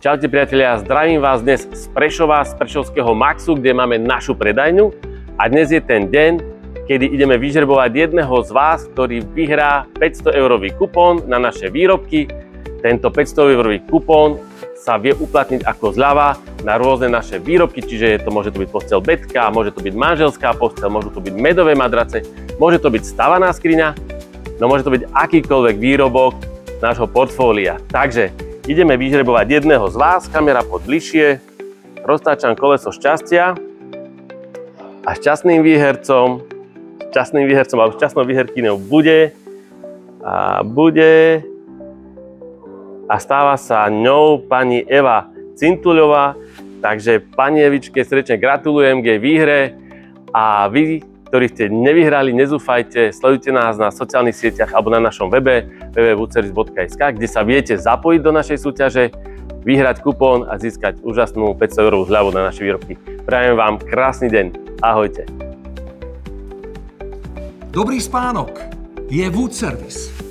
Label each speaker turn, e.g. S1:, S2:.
S1: Čaute priatelia, zdravím vás dnes z Prešova, z Prešovského Maxu, kde máme našu predajňu. A dnes je ten deň, kedy ideme vyžrebovať jedného z vás, ktorý vyhrá 500 eurový kupón na naše výrobky. Tento 500 eurový kupón sa vie uplatniť ako zľava na rôzne naše výrobky, čiže môže to byť posteľ betka, môže to byť manželská posteľ, môžu to byť medové madrace, môže to byť stavaná skriňa, no môže to byť akýkoľvek výrobok nášho portfólia. Takže ideme vyžrebovať jedného z vás, kamera poď bližšie, roztáčam koleso šťastia a šťastnou výherkyňou bude a stáva sa ňou pani Eva Cintuľová. Takže pani Evičke srdečne gratulujem k jej výhre a vy, ktorí ste nevyhrali, nezúfajte, sledujte nás na sociálnych sieťach alebo na našom webe www.woodservice.sk, kde sa viete zapojiť do našej súťaže, vyhrať kupón a získať úžasnú 500 eurovú zľavu na naše výrobky. Prajem vám krásny deň. Ahojte.
S2: Dobrý spánok je Woodservice.